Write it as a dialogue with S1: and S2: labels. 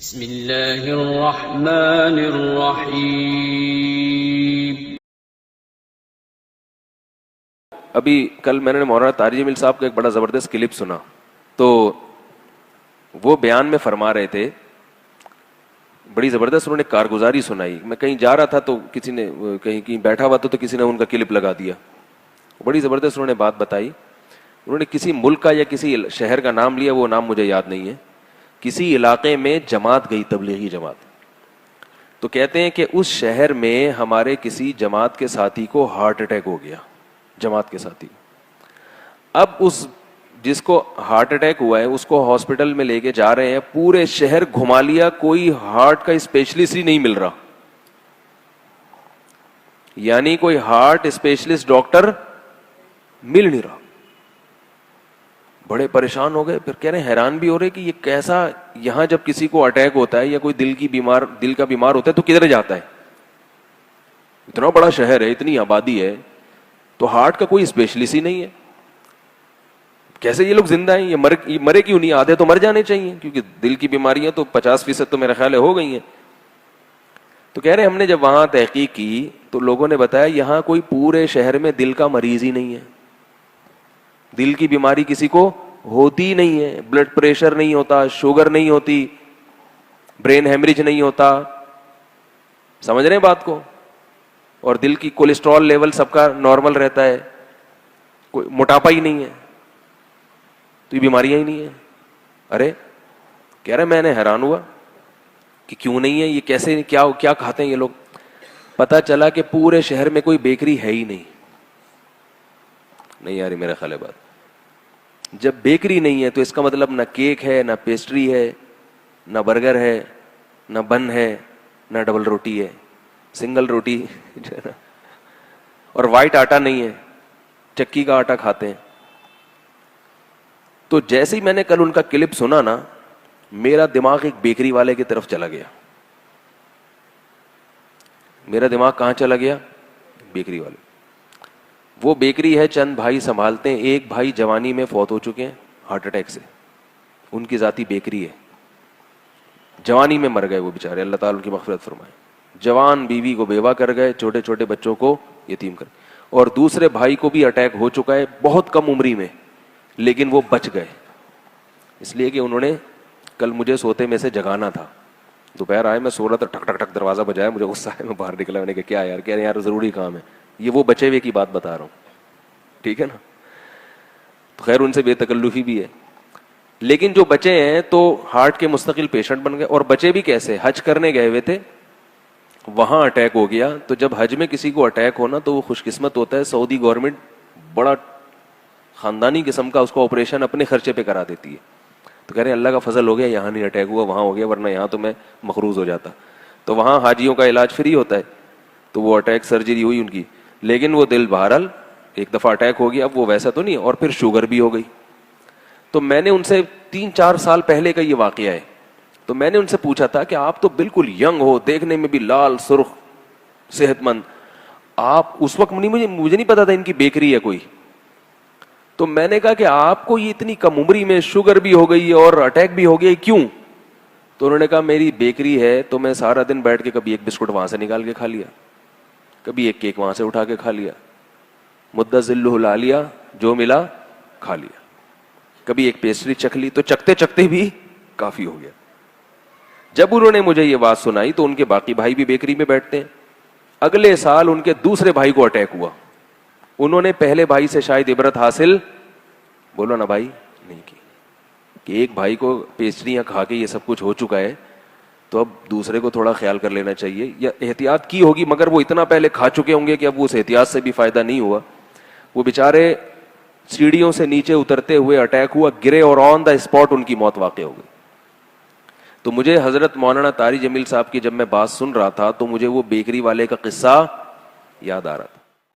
S1: بسم اللہ الرحمن الرحیم۔
S2: ابھی کل میں نے مولانا طارق جمیل صاحب کا ایک بڑا زبردست کلپ سنا، تو وہ بیان میں فرما رہے تھے، بڑی زبردست انہوں نے کارگزاری سنائی۔ میں کہیں جا رہا تھا تو کسی نے کہیں بیٹھا ہوا تو کسی نے ان کا کلپ لگا دیا، بڑی زبردست انہوں نے بات بتائی۔ انہوں نے کسی ملک کا یا کسی شہر کا نام لیا، وہ نام مجھے یاد نہیں ہے، کسی علاقے میں جماعت گئی، تبلیغی جماعت، تو کہتے ہیں کہ اس شہر میں ہمارے کسی جماعت کے ساتھی کو ہارٹ اٹیک ہو گیا، جماعت کے ساتھی۔ اب اس جس کو ہارٹ اٹیک ہوا ہے اس کو ہاسپٹل میں لے کے جا رہے ہیں، پورے شہر گھما لیا، کوئی ہارٹ کا اسپیشلسٹ ہی نہیں مل رہا، یعنی کوئی ہارٹ اسپیشلسٹ ڈاکٹر مل نہیں رہا۔ بڑے پریشان ہو گئے، پھر کہہ رہے ہیں حیران بھی ہو رہے کہ یہ کیسا، یہاں جب کسی کو اٹیک ہوتا ہے یا کوئی دل کا بیمار ہوتا ہے تو کدھر جاتا ہے؟ اتنا بڑا شہر ہے، اتنی آبادی ہے، تو ہارٹ کا کوئی اسپیشلسٹ ہی نہیں ہے، کیسے یہ لوگ زندہ ہیں؟ یہ مرے کیوں نہیں؟ آدھے تو مر جانے چاہیے، کیونکہ دل کی بیماریاں تو 50% تو میرا خیال ہے ہو گئی ہیں۔ تو کہہ رہے ہم نے جب وہاں تحقیق کی تو لوگوں نے بتایا یہاں کوئی پورے شہر میں دل کا مریض ہی نہیں ہے، دل کی بیماری کسی کو ہوتی نہیں ہے، بلڈ پریشر نہیں ہوتا، شوگر نہیں ہوتی، برین ہیمریج نہیں ہوتا، سمجھ رہے ہیں بات کو؟ اور دل کی کولیسٹرول لیول سب کا نارمل رہتا ہے، کوئی موٹاپا ہی نہیں ہے، تو یہ بیماریاں ہی نہیں ہیں۔ ارے کہہ رہے میں نے حیران ہوا کہ کیوں نہیں ہے، یہ کیسے، کیا کھاتے ہیں یہ لوگ؟ پتا چلا کہ پورے شہر میں کوئی بیکری ہے ہی نہیں یار، میرا خیال ہے بات، جب بیکری نہیں ہے تو اس کا مطلب نہ کیک ہے، نہ پیسٹری ہے، نہ برگر ہے، نہ بن ہے، نہ ڈبل روٹی ہے، سنگل روٹی جو ہے نا، اور وائٹ آٹا نہیں ہے، چکی کا آٹا کھاتے ہیں۔ تو جیسے ہی میں نے کل ان کا کلپ سنا نا، میرا دماغ ایک بیکری والے کی طرف چلا گیا، میرا دماغ کہاں چلا گیا؟ بیکری والے۔ وہ بیکری ہے، چند بھائی سنبھالتے ہیں، ایک بھائی جوانی میں فوت ہو چکے ہیں ہارٹ اٹیک سے، ان کی ذاتی بیکری ہے، جوانی میں مر گئے وہ بیچارے، اللہ تعالیٰ ان کی مغفرت فرمائے۔ جوان بیوی کو بیوہ کر گئے، چھوٹے چھوٹے بچوں کو یتیم کر، اور دوسرے بھائی کو بھی اٹیک ہو چکا ہے بہت کم عمری میں، لیکن وہ بچ گئے اس لیے کہ انہوں نے کل مجھے سوتے میں سے جگانا تھا، دوپہر آئے، میں سو رہا تھا، ٹک ٹک ٹک دروازہ بجایا، مجھے غصہ ہے، میں باہر نکلا، میں نے کہا کیا یار؟ کہہ رہے یار ضروری کام ہے، یہ وہ بچے ہوئے کی بات بتا رہا ہوں، ٹھیک ہے نا؟ تو خیر ان سے بے تکلفی بھی ہے، لیکن جو بچے ہیں تو ہارٹ کے مستقل پیشنٹ بن گئے۔ اور بچے بھی کیسے؟ حج کرنے گئے ہوئے تھے، وہاں اٹیک ہو گیا۔ تو جب حج میں کسی کو اٹیک ہونا تو وہ خوش قسمت ہوتا ہے، سعودی گورنمنٹ بڑا خاندانی قسم کا اس کو آپریشن اپنے خرچے پہ کرا دیتی ہے۔ تو کہہ رہے ہیں اللہ کا فضل ہو گیا، یہاں نہیں اٹیک ہوا، وہاں ہو گیا، ورنہ یہاں تو میں مقروض ہو جاتا۔ تو وہاں حاجیوں کا علاج فری ہوتا ہے، تو وہ اٹیک سرجری ہوئی ان کی، لیکن وہ دل بہرحال ایک دفعہ اٹیک ہو گیا، اب وہ ویسا تو نہیں، اور پھر شوگر بھی ہو گئی۔ تو میں نے ان سے 3-4 سال پہلے کا یہ واقعہ ہے، تو میں نے ان سے پوچھا تھا کہ آپ تو بالکل ینگ ہو، دیکھنے میں بھی لال سرخ صحت مند، آپ اس وقت مجھے نہیں پتا تھا ان کی بیکری ہے کوئی، تو میں نے کہا کہ آپ کو یہ اتنی کم عمری میں شوگر بھی ہو گئی اور اٹیک بھی ہو گیا، کیوں؟ تو انہوں نے کہا میری بیکری ہے، تو میں سارا دن بیٹھ کے کبھی ایک بسکٹ وہاں سے نکال کے کھا لیا، کبھی ایک کیک وہاں سے اٹھا کے کھا لیا، مدت ذلہ لا لیا، جو ملا کھا لیا، کبھی ایک پیسٹری چکھ لی، تو چکتے چکتے بھی کافی ہو گیا۔ جب انہوں نے مجھے یہ بات سنائی تو ان کے باقی بھائی بھی بیکری میں بیٹھتے ہیں، اگلے سال ان کے دوسرے بھائی کو اٹیک ہوا، انہوں نے پہلے بھائی سے شاید عبرت حاصل، بولو نا بھائی، نہیں کی، کہ ایک بھائی کو پیسٹریاں کھا کے یہ سب کچھ ہو چکا ہے، تو اب دوسرے کو تھوڑا خیال کر لینا چاہیے، یا احتیاط کی ہوگی، مگر وہ اتنا پہلے کھا چکے ہوں گے کہ اب اس احتیاط سے بھی فائدہ نہیں ہوا۔ وہ بیچارے سیڑھیوں سے نیچے اترتے ہوئے اٹیک ہوا، گرے اور آن دا اسپاٹ ان کی موت واقع ہو گئی۔ تو مجھے حضرت مولانا طارق جمیل صاحب کی جب میں بات سن رہا تھا تو مجھے وہ بیکری والے کا قصہ یاد آ رہا تھا۔